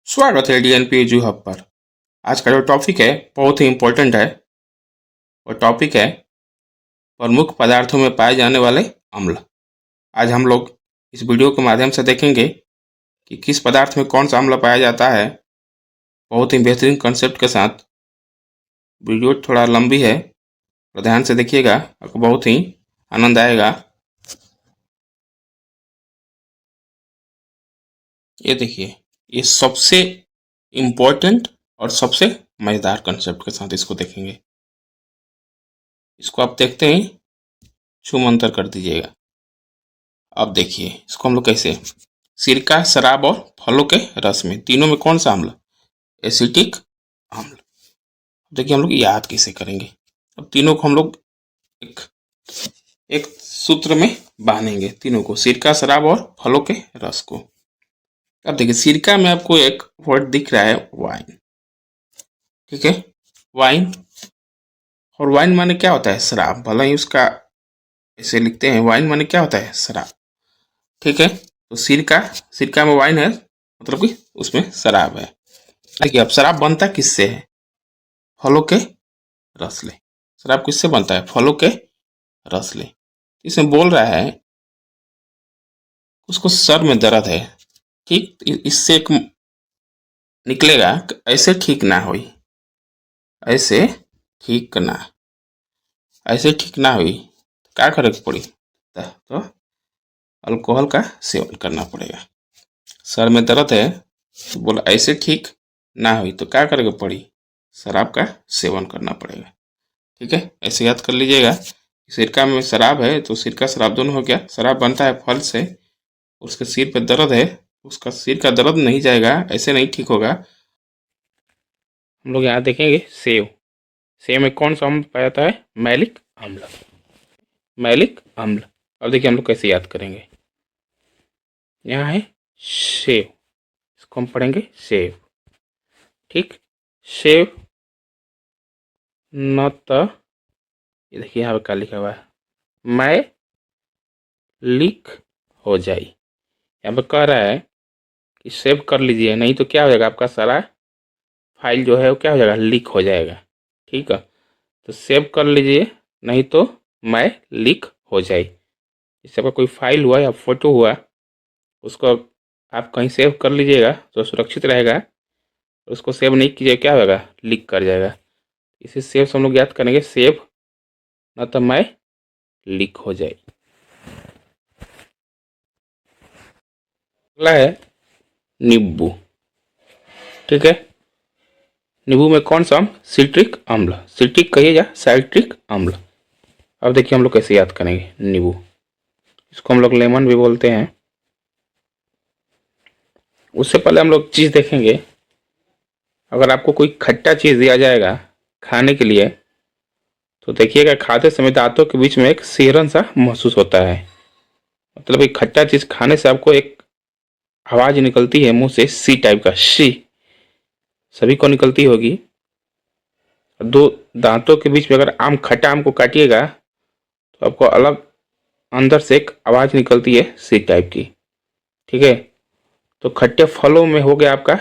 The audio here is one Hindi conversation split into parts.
स्वागत है डीएनपी एजू हब पर। आज का जो टॉपिक है बहुत ही इम्पोर्टेंट है। वो टॉपिक है प्रमुख पदार्थों में पाए जाने वाले अम्ल। आज हम लोग इस वीडियो के माध्यम से देखेंगे कि किस पदार्थ में कौन सा अम्ल पाया जाता है, बहुत ही बेहतरीन कंसेप्ट के साथ। वीडियो थोड़ा लंबी है और ध्यान से देखिएगा, आपको बहुत ही आनंद आएगा। ये देखिए, ये सबसे इम्पोर्टेंट और सबसे मज़ेदार कंसेप्ट के साथ इसको देखेंगे। इसको आप देखते ही छूमंतर कर दीजिएगा। अब देखिए इसको हम लोग कैसे, सिरका, शराब और फलों के रस में, तीनों में कौन सा अम्ल? एसिटिक अम्ल। देखिए हम लोग याद कैसे करेंगे। अब तीनों को हम लोग एक एक सूत्र में बांधेंगे, तीनों को, सिरका, शराब और फलों के रस को। अब देखिए सिरका में आपको एक वर्ड दिख रहा है, वाइन। ठीक है, वाइन। और वाइन माने क्या होता है? शराब। भला ही उसका ऐसे लिखते हैं, वाइन माने क्या होता है? शराब। ठीक है, तो सिरका में वाइन है, मतलब कि उसमें शराब है। देखिए अब शराब बनता किससे है? फलों के रस ले। शराब किससे बनता है? फलों के रस ले। इसमें बोल रहा है उसको सर में दर्द है, ठीक, इससे एक निकलेगा, ऐसे ठीक ना हुई, ऐसे ठीक ना, ऐसे ठीक ना हुई, क्या करे पड़ी? तो अल्कोहल का सेवन करना पड़ेगा। सर में दर्द है तो बोला ऐसे ठीक ना हुई तो क्या करेगा पड़ी? शराब का सेवन करना पड़ेगा। ठीक है, ऐसे याद कर लीजिएगा। सिरका में शराब है तो सिरका शराब दोनों हो गया। शराब बनता है फल से, उसके सिर पे दर्द है, उसका सिर का दर्द नहीं जाएगा, ऐसे नहीं ठीक होगा। हम लोग यहाँ देखेंगे सेव। सेव में कौन सा अम्ल पाया जाता है? मैलिक अम्ल। मैलिक अम्ल। अब देखिए हम लोग कैसे याद करेंगे। यहाँ है सेव, इसको हम पढ़ेंगे सेव। ठीक, सेव न तो, ये देखिए यहाँ पे क्या लिखा हुआ है, मैं लीक हो जाए। यहाँ पे कह रहा है कि सेव कर लीजिए, नहीं तो क्या हो जाएगा, आपका सारा फाइल जो है वो क्या हो जाएगा? लीक हो जाएगा। ठीक है, तो सेव कर लीजिए, नहीं तो मैं लीक हो जाए। जैसे आपका कोई फाइल हुआ या फोटो हुआ, उसको आप कहीं सेव कर लीजिएगा तो सुरक्षित रहेगा। उसको सेव नहीं कीजिए, क्या होगा? लीक कर जाएगा। इसे सेव से हम लोग याद करेंगे, सेव न तो मैं लीक हो जाए। अगला है नींबू। ठीक है, नींबू में कौन सा अम्ल? सिट्रिक अम्ल। सिट्रिक कहिए या साइट्रिक अम्ल। अब देखिए हम लोग कैसे याद करेंगे नींबू। इसको हम लोग लेमन भी बोलते हैं। उससे पहले हम लोग चीज़ देखेंगे, अगर आपको कोई खट्टा चीज़ दिया जाएगा खाने के लिए तो देखिएगा खाते समय दांतों के बीच में एक सिहरन सा महसूस होता है। मतलब एक खट्टा चीज़ खाने से आपको एक आवाज़ निकलती है मुंह से, सी टाइप का, शी, सभी को निकलती होगी। दो दांतों के बीच में अगर खट्टा आम को काटिएगा तो आपको अलग अंदर से एक आवाज़ निकलती है, सी टाइप की। ठीक है, तो खट्टे फलों में हो गया आपका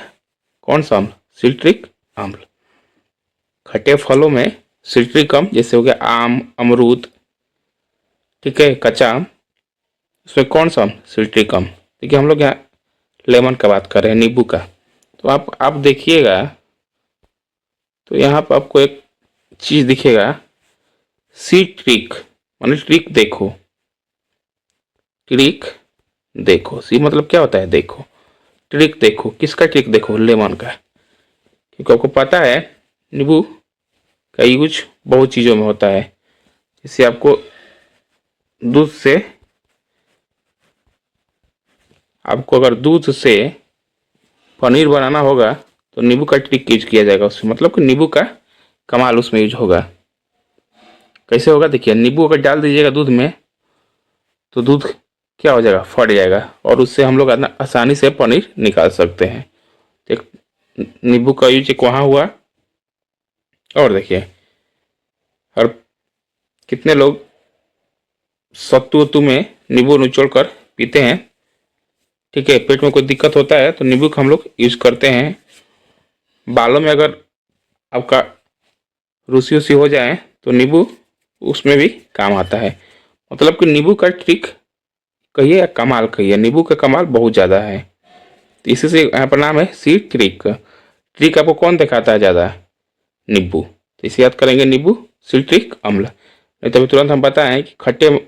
कौन सा अम्ल? सिट्रिक अम्ल। खट्टे फलों में सिट्रिक अम्ल, जैसे हो गया आम, अमरूद, ठीक है, कच्चा आम, उसमें कौन सा अम्ल? सिट्रिक अम्ल। देखिए हम लोग यहाँ लेमन का बात कर रहे हैं, नींबू का। तो आप देखिएगा तो यहाँ पर आपको एक चीज़ दिखेगा, सी ट्रिक, माने ट्रिक देखो। ट्रिक देखो, सी मतलब क्या होता है? देखो। ट्रिक देखो, किसका ट्रिक देखो? लेमन का। क्योंकि आपको पता है नींबू का यूज बहुत चीज़ों में होता है। जैसे आपको दूध से, आपको अगर दूध से पनीर बनाना होगा तो नींबू का ट्रिक यूज किया जाएगा उसमें, मतलब कि नींबू का कमाल उसमें यूज होगा। कैसे होगा? देखिए नींबू अगर डाल दीजिएगा दूध में तो दूध क्या हो जाएगा? फट जाएगा, और उससे हम लोग आसानी से पनीर निकाल सकते हैं। एक नींबू का यूज एक वहाँ हुआ। और देखिए, और कितने लोग सत्तू वत्तू में नींबू निचोड़ कर पीते हैं। ठीक है, पेट में कोई दिक्कत होता है तो नींबू का हम लोग यूज करते हैं। बालों में अगर आपका रूसी उसी हो जाए तो नींबू उसमें भी काम आता है। मतलब कि नींबू का ट्रिक कहिए या कमाल कहिए, नींबू का कमाल बहुत ज़्यादा है। तो इसी से यहाँ पर नाम है सी ट्रिक। ट्रिक आपको कौन दिखाता है ज़्यादा? नींबू। तो इसे याद करेंगे, नींबू सिट्रिक अम्ल। नहीं तो अभी तुरंत हम बताएं कि खट्टे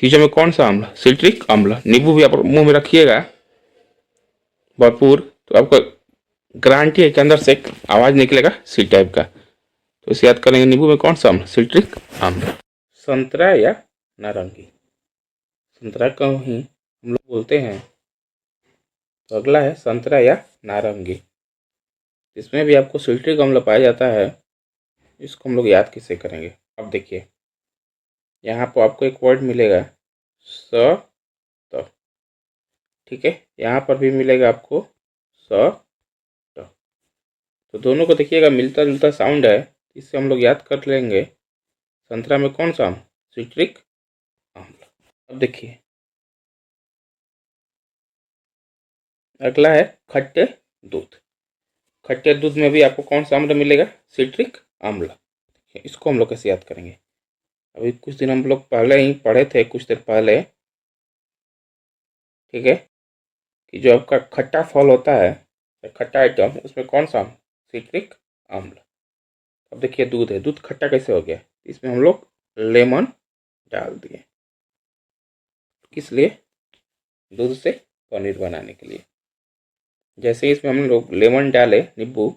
चीज़ों में कौन सा अम्ल? सिट्रिक अम्ल। नींबू भी आप मुंह में रखिएगा भरपूर तो आपका गारंटी है कि अंदर से एक आवाज़ निकलेगा सी टाइप का। तो इसे याद करेंगे, नींबू में कौन सा अम्ल? सिट्रिक अम्ल। संतरा या नारंगी, संतरा को ही हम लोग बोलते हैं। तो अगला है संतरा या नारंगी, इसमें भी आपको सिट्रिक अम्ल पाया जाता है। इसको हम लोग याद कैसे करेंगे? अब देखिए, यहाँ पर आपको एक वर्ड मिलेगा स त, ठीक है, यहाँ पर भी मिलेगा आपको स ट। तो दोनों को देखिएगा मिलता जुलता साउंड है, इससे हम लोग याद कर लेंगे संतरा में कौन सा अम्ल? सिट्रिक अम्ल। अब देखिए, अगला है खट्टे दूध। खट्टे दूध में भी आपको कौन सा अम्ल मिलेगा? सिट्रिक अम्ल। इसको हम लोग कैसे याद करेंगे? अभी कुछ दिन हम लोग पहले ही पढ़े थे, कुछ देर पहले, ठीक है, कि जो आपका खट्टा फल होता है, खट्टा आइटम, उसमें कौन सा अम्ल? सिट्रिक अम्ल। अब देखिए, दूध है, दूध खट्टा कैसे हो गया? इसमें हम लोग लेमन डाल दिए, किस लिए? दूध से पनीर बनाने के लिए। जैसे इसमें हम लोग लेमन डाले, नींबू,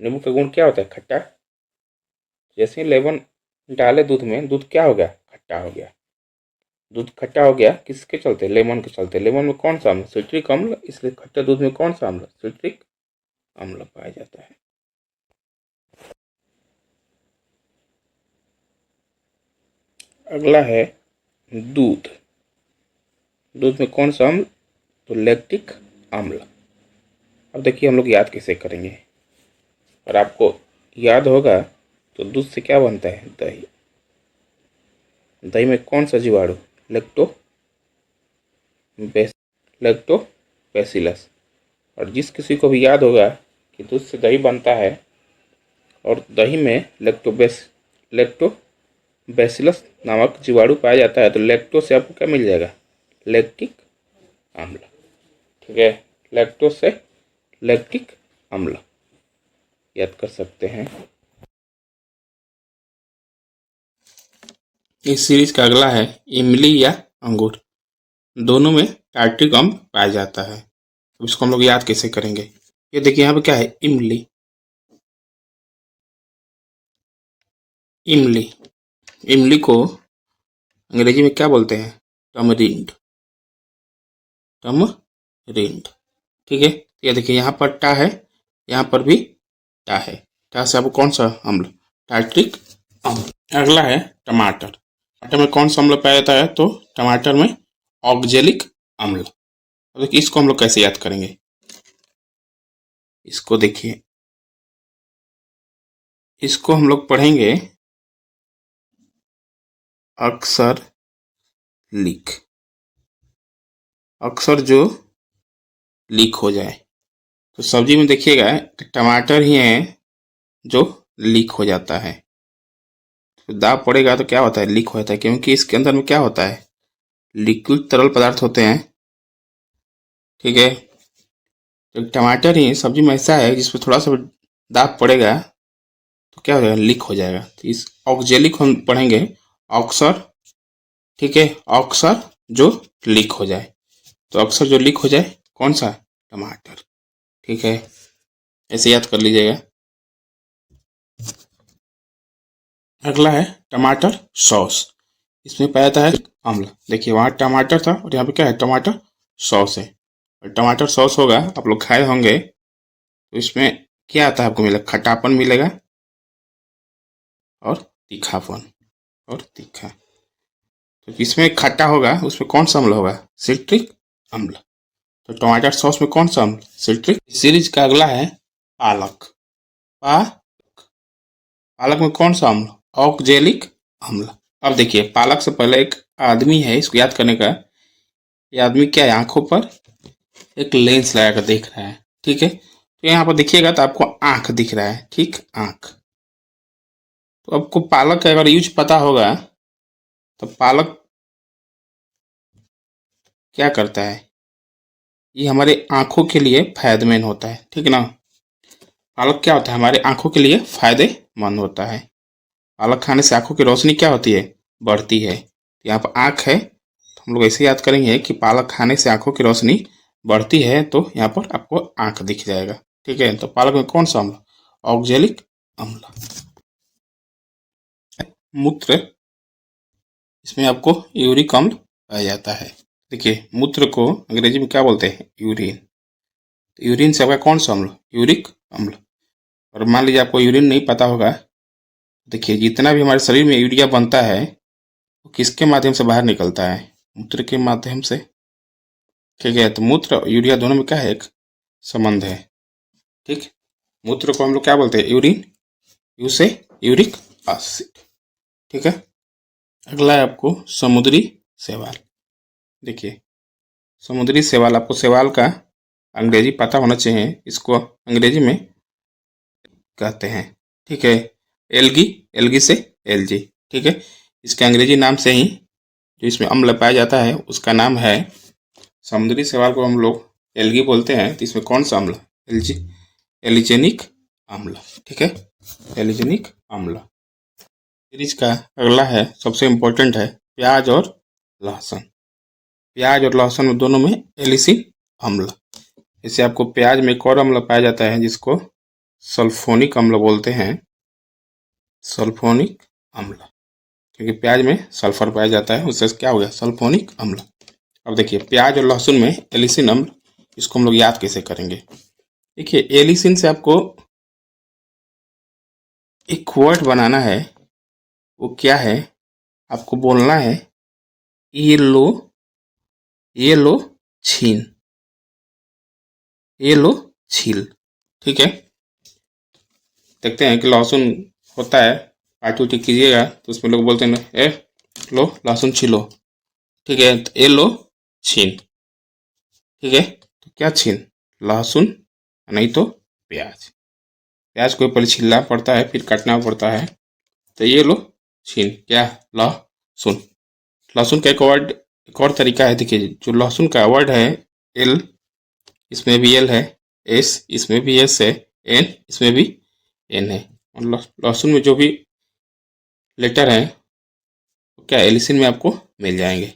नींबू का गुण क्या होता है? खट्टा। जैसे ही लेमन डाले दूध में, दूध क्या हो गया? खट्टा हो गया। दूध खट्टा हो गया किसके चलते? लेमन के चलते। लेमन में कौन सा अम्ल? सिट्रिक अम्ल। इसलिए खट्टे दूध में कौन सा अम्ल? सिट्रिक अम्ल पाया जाता है। अगला है दूध। दूध में कौन सा अम्ल? तो लैक्टिक अम्ल। अब देखिए, हम लोग याद कैसे करेंगे। और आपको याद होगा तो दूध से क्या बनता है? दही। दही में कौन सा जीवाणु? लैक्टोबैसिलस। और जिस किसी को भी याद होगा कि दूध से दही बनता है और दही में लैक्टोबैसिलस नामक जीवाणु पाया जाता है, तो लैक्टो से आपको क्या मिल जाएगा? लैक्टिक अम्ल। ठीक है, लैक्टो से लैक्टिक अम्ल याद कर सकते हैं। इस सीरीज का अगला है इमली या अंगूर। दोनों में टार्ट्रिक अम्ल पाया जाता है। अब इसको हम लोग याद कैसे करेंगे? ये देखिए, यहाँ पे क्या है? इमली। इमली, इमली को अंग्रेजी में क्या बोलते हैं? टमरिंड। टमरिंड, ठीक है। ये देखिए, यहाँ पर टा है, यहाँ पर भी टा है। टा से आपको कौन सा अम्ल? टार्ट्रिक अम्ल। अगला है टमाटर। टमाटर में कौन सा अम्ल पाया जाता है? तो टमाटर में ऑक्जेलिक अम्ल। अब देखिए, इसको हम लोग कैसे याद करेंगे? इसको देखिए, इसको हम लोग पढ़ेंगे अक्सर लीक। अक्सर जो लीक हो जाए, तो सब्जी में देखिएगा टमाटर ही है जो लीक हो जाता है। तो दाग पड़ेगा तो क्या होता है? लीक हो जाता है, क्योंकि इसके अंदर में क्या होता है? लिक्विड तरल पदार्थ होते हैं, ठीक है। तो टमाटर ही सब्जी में ऐसा है जिसमें थोड़ा सा दाग पड़ेगा तो क्या हो जाएगा? लीक हो जाएगा। तो इस ऑक्जेलिक हम पढ़ेंगे अक्सर, ठीक है। अक्सर जो लीक हो जाए, तो अक्सर जो लीक हो जाए कौन सा? टमाटर, ठीक है। ऐसे याद कर लीजिएगा। अगला है टमाटर सॉस। इसमें पाया जाता है अम्ल। देखिए, वहाँ टमाटर था और यहाँ पे क्या है? टमाटर सॉस है। और टमाटर सॉस होगा, आप लोग खाए होंगे, तो इसमें क्या आता है? आपको मिलेगा खट्टापन मिलेगा और तीखापन और तीखा। तो जिसमें खट्टा होगा उसमें कौन सा अम्ल होगा? सिट्रिक अम्ल। तो टमाटर सॉस में कौन सा अम्ल? सिट्रिक। सीरीज का अगला है पालक। पालक में कौन सा अम्ल? ऑक्जेलिक अम्ल। अब देखिए, पालक से पहले एक आदमी है, इसको याद करने का। ये आदमी क्या है? आंखों पर एक लेंस लगा कर देख रहा है, ठीक है। तो यहाँ पर देखिएगा तो आपको आंख दिख रहा है, ठीक, आंख। तो आपको पालक का अगर यूज पता होगा तो पालक क्या करता है, ये हमारे आंखों के लिए फायदेमंद होता है, ठीक ना। पालक क्या होता है, हमारे आंखों के लिए फायदेमंद होता है। पालक खाने से आंखों की रोशनी क्या होती है, बढ़ती है। तो यहाँ पर आंख है तो हम लोग ऐसे याद करेंगे कि पालक खाने से आंखों की रोशनी बढ़ती है, तो यहाँ पर आपको आंख दिख जाएगा, ठीक है। तो पालक में कौन सा अम्ल, ऑक्जेलिक अम्ल। मूत्र, इसमें आपको यूरिक अम्ल पाया जाता है। देखिए मूत्र को अंग्रेजी में क्या बोलते हैं, यूरिन। तो यूरिन से आपका कौन सा अम्ल, यूरिक अम्ल। और मान लीजिए आपको यूरिन नहीं पता होगा, देखिए जितना भी हमारे शरीर में यूरिया बनता है वो किसके माध्यम से बाहर निकलता है, मूत्र के माध्यम से, ठीक है। तो मूत्र और यूरिया दोनों में क्या है, एक संबंध है, ठीक। मूत्र को हम लोग क्या बोलते हैं, यूरिन, यू से यूरिक एसिड, ठीक है। अगला है आपको समुद्री शैवाल। देखिए समुद्री शैवाल, आपको शैवाल का अंग्रेजी पता होना चाहिए, इसको अंग्रेजी में कहते हैं, ठीक है, एल्गी, एल्गी से एलजी, ठीक है। इसके अंग्रेजी नाम से ही जो इसमें अम्ल पाया जाता है उसका नाम है, समुद्री शैवाल को हम लोग एल्गी बोलते हैं। तो इसमें कौन सा अम्ल, एलजी, एलिजेनिक अम्ल, ठीक है, एलिजेनिक अम्ल। सीरीज का अगला है, सबसे इम्पोर्टेंट है, प्याज और लहसुन। प्याज और लहसुन में दोनों में एलिसिन अम्ल। जैसे आपको प्याज में एक और अम्ल पाया जाता है जिसको सल्फोनिक अम्ल बोलते हैं, सल्फोनिक अम्ल, क्योंकि प्याज में सल्फर पाया जाता है, उससे क्या हो गया, सल्फोनिक अम्ल। अब देखिए प्याज और लहसुन में एलिसिन अम्ल, इसको हम लोग याद कैसे करेंगे। देखिए एलिसिन से आपको एक वर्ड बनाना है, वो क्या है, आपको बोलना है, ये लो, ये लो छीन, ये लो छील, ठीक है। देखते हैं कि लहसुन होता है, पार्टी उटी कीजिएगा तो उसमें लोग बोलते हैं ए लो लहसुन छीलो, ठीक है। तो ये लो छीन, ठीक है। तो क्या छीन, लहसुन, नहीं तो प्याज। प्याज को पहले छीलना पड़ता है फिर काटना पड़ता है। तो ये लो छीन क्या, लहसुन। लहसुन का एक और तरीका है, देखिए जो लहसुन का वर्ड है, एल, इसमें भी एल है, एस इसमें भी एस है, एन इसमें भी एन है। और लहसुन में जो भी लेटर है क्या एलिसिन में आपको मिल जाएंगे,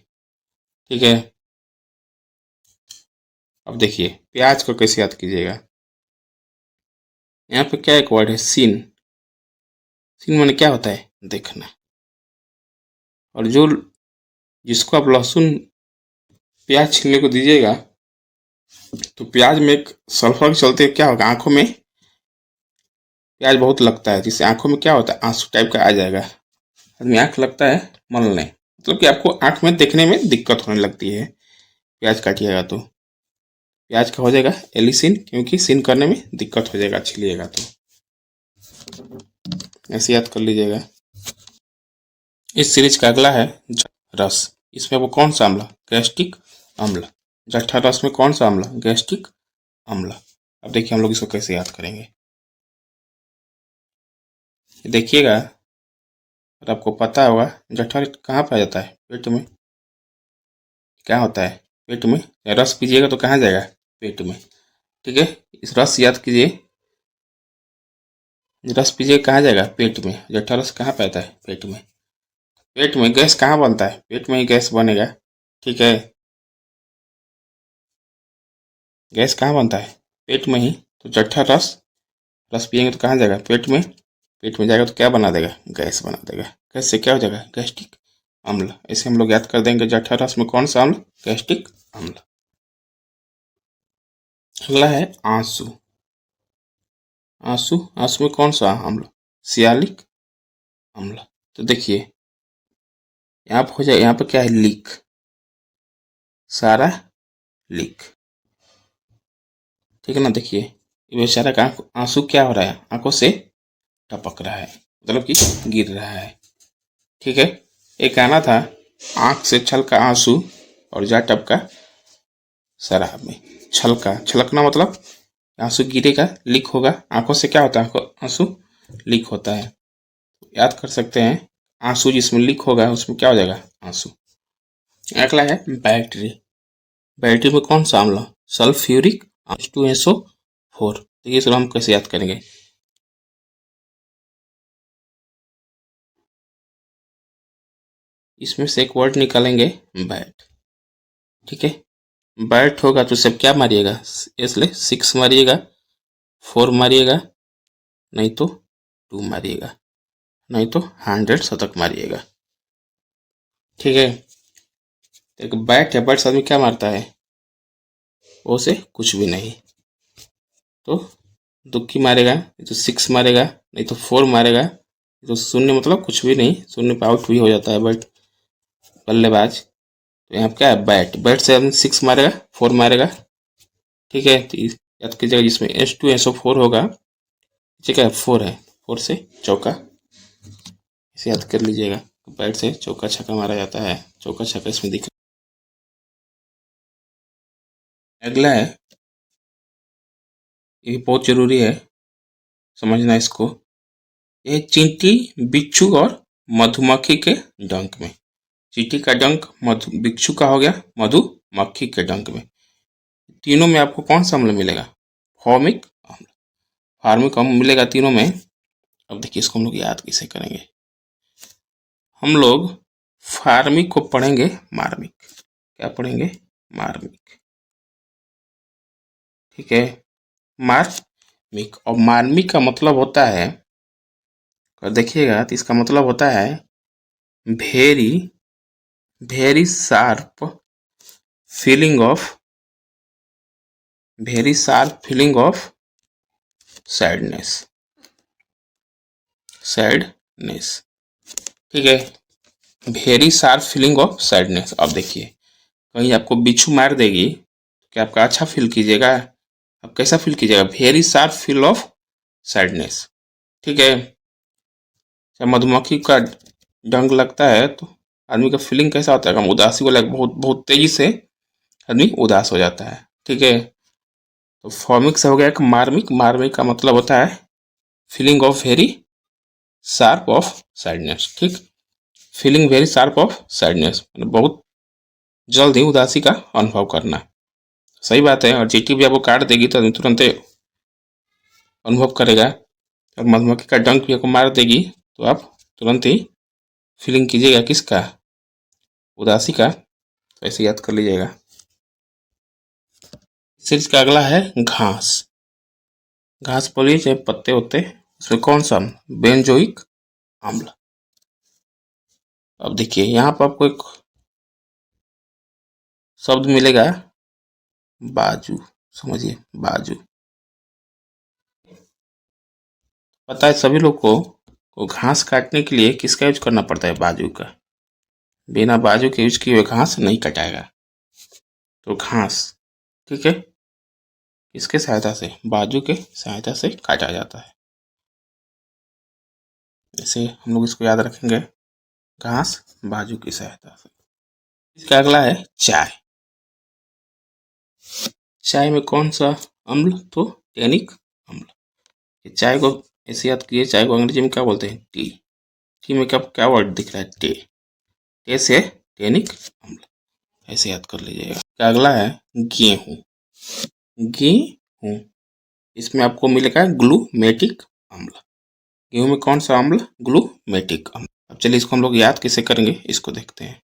ठीक है। अब देखिए प्याज को कैसे याद कीजिएगा, यहाँ पे क्या एक वर्ड है, सीन। सीन माने क्या होता है, देखना। और जो जिसको आप लहसुन प्याज छीलने को दीजिएगा तो प्याज में एक सल्फर के चलते क्या होगा, आंखों में प्याज बहुत लगता है, जिससे आंखों में क्या होता है, आंसू टाइप का आ जाएगा, आदमी आंख लगता है मलने, मतलब कि आपको आंख में देखने में दिक्कत होने लगती है प्याज काटिएगा तो। प्याज का हो जाएगा एलिसिन, क्योंकि सीन करने में दिक्कत हो जाएगा छीलिएगा तो, ऐसे याद कर लीजिएगा। इस सीरीज का अगला है रस। इसमें वो कौन सा अम्ल, गैस्ट्रिक अम्ल। जठा रस में कौन सा अम्ल, गैस्ट्रिक अम्ल। अब देखिए हम लोग इसको कैसे याद करेंगे, देखिएगा और आपको पता होगा जठर कहाँ पाया जाता है, पेट में। क्या होता है, पेट में। रस पीजिएगा तो कहाँ जाएगा, पेट में, ठीक है। इस रस याद कीजिए, रस पीजिए कहाँ जाएगा, पेट में। जठर रस कहाँ पाता है, पेट में। पेट में गैस कहाँ बनता है, पेट में ही गैस बनेगा, ठीक है। गैस कहाँ बनता है, पेट में ही। तो जठर रस, रस पिएंगे तो कहाँ जाएगा, पेट में। पेट में जाएगा तो क्या बना देगा, गैस बना देगा। गैस से क्या हो जाएगा, गैस्ट्रिक अम्ल। ऐसे हम लोग याद कर देंगे, जठर रस में कौन सा अम्ल, गैस्ट्रिक अम्ल। अगला है आंसू। आंसू, आंसू में कौन सा अम्ल, सियालिक अम्ल। तो देखिए यहाँ पर हो जाए, यहाँ पर क्या है, लीक, सारा लीक, ठीक है ना। देखिए बेचारा का आंसू क्या हो रहा है, आंखों से टपक रहा है, मतलब कि गिर रहा है, ठीक है। एक गाना था, आंख से छलका आंसू और जा टपका शराब में। छलका, छलकना मतलब आंसू गिरेगा, लीक होगा। आंखों से क्या होता है, आंसू लीक होता है। याद कर सकते हैं, आंसू जिसमें लीक होगा उसमें क्या हो जाएगा, आंसू। अगला है बैटरी। बैटरी में कौन सा अम्ल, सल्फ्यूरिक H2SO4। देखिए इसको हम कैसे याद करेंगे। इसमें से एक वर्ड निकालेंगे, बैट। ठीक है, बैट होगा तो सब क्या मारिएगा, इसलिए 6 मारिएगा, 4 मारिएगा, नहीं तो 2 मारिएगा, नहीं तो 100 शतक मारिएगा। ठीक है, एक बैट है, बैट से आदमी क्या मारता है, वो से कुछ भी नहीं, तो दुक्की मारेगा, नहीं तो 6 मारेगा, नहीं तो 4 मारेगा, तो शून्य मतलब कुछ भी नहीं, शून्य पे आउट भी हो जाता है बैट, बल्लेबाज। तो यहाँ पे क्या है, बैट। बैट से आदमी 6 मारेगा, 4 मारेगा। ठीक है, तो याद कीजिएगा जिसमें H2SO4 होगा, ठीक है, 4 है, 4 से चौका, इसे याद कर लीजिएगा। बैट से चौका छक्का मारा जाता है, चौका छक्का इसमें दिख। अगला है, ये बहुत जरूरी है समझना इसको। ये चींटी, बिच्छू और मधुमक्खी के डंक में, चींटी का डंक बिच्छू का हो गया, मधुमक्खी के डंक में, तीनों में आपको कौन सा अम्ल मिलेगा, फॉर्मिक अम्ल। फार्मिक अम्ल मिलेगा तीनों में। अब देखिए इसको हम लोग याद कैसे करेंगे। हम लोग फार्मिक को पढ़ेंगे मार्मिक। क्या पढ़ेंगे, मार्मिक। ठीक है, मार्मिक। और मार्मिक का मतलब होता है, और देखिएगा तो इसका मतलब होता है very very sharp feeling of, very sharp feeling of sadness, sadness. ठीक है, very sharp feeling of sadness. अब देखिए कहीं आपको बिच्छू मार देगी, क्या आपका अच्छा फील कीजिएगा, अब कैसा फील कीजिएगा, very sharp feel of sadness. ठीक है, जब मधुमक्खी का डंक लगता है तो आदमी का फीलिंग कैसा होता है, उदासी को लग, बहुत बहुत तेजी से आदमी उदास हो जाता है। ठीक है, तो फॉर्मिक से हो गया एक मार्मिक। मार्मिक का मतलब होता है feeling of very sharp of sadness. ठीक, feeling very sharp of sadness, बहुत जल्द ही उदासी का अनुभव करना। सही बात है, और चींटी भी आपको काट देगी तो तुरंत अनुभव करेगा, और मधुमक्खी का डंक भी आपको मार देगी तो आप तुरंत ही फीलिंग कीजिएगा किसका, उदासी का। तो ऐसे याद कर लीजिएगा। सीरीज का अगला है घास। घास बोलिए चाहे पत्ते होते, उसमें कौन सा, बेंजोइक अम्ल। अब देखिए यहाँ पर आपको एक शब्द मिलेगा, बाजू। समझिए, बाजू। पता है सभी लोग को घास काटने के लिए किसका यूज करना पड़ता है, बाजू का। बिना बाजू के यूज किए हुए घास नहीं कटाएगा। तो घास, ठीक है, इसके सहायता से, बाजू के सहायता से काटा जाता है। ऐसे हम लोग इसको याद रखेंगे, घास बाजू की सहायता से। इसका अगला है चाय। चाय में कौन सा अम्ल, तो टैनिक अम्ल। चाय को ऐसे याद कीजिए, चाय को अंग्रेजी में क्या बोलते हैं, टी। टी में क्या क्या वर्ड दिख रहा है, टे। टे से टैनिक अम्ल, ऐसे याद कर लीजिएगा। अगला है गेहूं। गेहूं, इसमें आपको मिलेगा ग्लूमेटिक अम्ल। गेहूं में कौन सा अम्ल, ग्लूमेटिक अम्ल। अब चलिए इसको हम लोग याद कैसे करेंगे, इसको देखते हैं।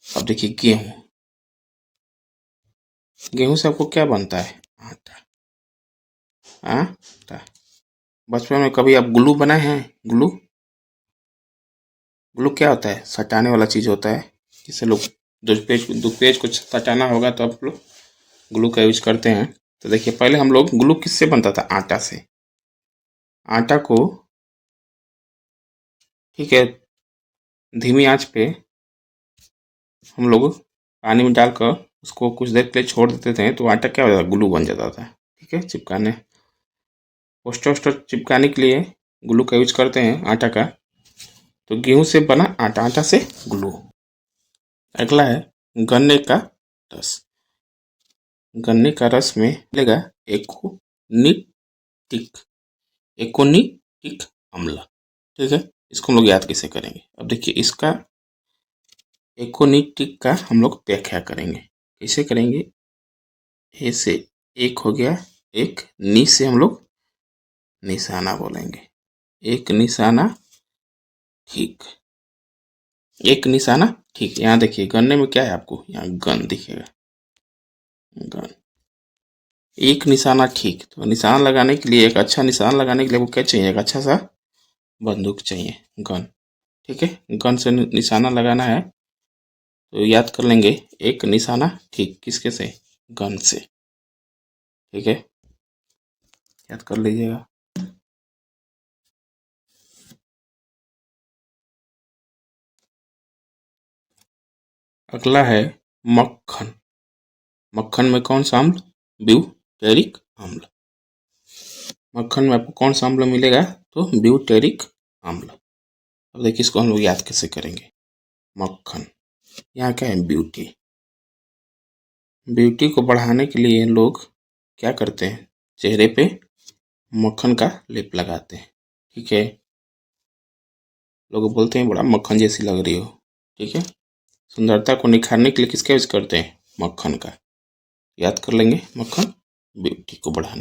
अब देखिए गेहूं, गेहूं से आपको क्या बनता है, आटा। आटा। बचपन में कभी आप ग्लू बनाए हैं, ग्लू। ग्लू क्या होता है, सटाने वाला चीज होता है, जिससे लोग दो पेज को सटाना होगा तो आप लोग ग्लू का यूज करते हैं। तो देखिए पहले हम लोग, ग्लू किससे बनता था, आटा से। आटा को, ठीक है, धीमी आंच पे हम लोग पानी में डालकर उसको कुछ देर के लिए छोड़ देते थे, तो आटा क्या हो जाता, ग्लू बन जाता था। ठीक है, चिपकाने, पोस्टर वोस्टर चिपकाने के लिए ग्लू का यूज करते हैं, आटा का। तो गेहूं से बना आटा, आटा से ग्लू। अगला है गन्ने का रस। गन्ने का रस में मिलेगा एकोनिटिक अम्ल। ठीक है, इसको हम लोग याद कैसे करेंगे? अब देखिए, इसका एकोनिटिक का हम लोग व्याख्या करेंगे। कैसे करेंगे? ए से एक हो गया, एक नी से हम लोग निशाना बोलेंगे। एक निशाना ठीक, एक निशाना ठीक। यहाँ देखिए गन्ने में क्या है, आपको यहाँ गन दिखेगा, गन। एक निशाना ठीक, तो निशाना लगाने के लिए, एक अच्छा निशाना लगाने के लिए वो क्या चाहिए? एक अच्छा सा बंदूक चाहिए, गन। ठीक है, गन से निशाना लगाना है तो याद कर लेंगे, एक निशाना ठीक किसके से? गन से। ठीक है, याद कर लीजिएगा। अगला है मक्खन। मक्खन में कौन सा अम्ल? ब्यूटेरिक अम्ल। मक्खन में आपको कौन सा अम्ल मिलेगा? तो ब्यूटेरिक अम्ल। अब देखिए, इसको हम लोग याद कैसे करेंगे? मक्खन, यहाँ क्या है? ब्यूटी। ब्यूटी को बढ़ाने के लिए लोग क्या करते हैं? चेहरे पे मक्खन का लेप लगाते हैं। ठीक है, लोग बोलते हैं बड़ा मक्खन जैसी लग रही हो। ठीक है, सुंदरता को निखारने के लिए किसका यूज करते हैं? मक्खन का। याद कर लेंगे, मक्खन ब्यूटी को बढ़ाने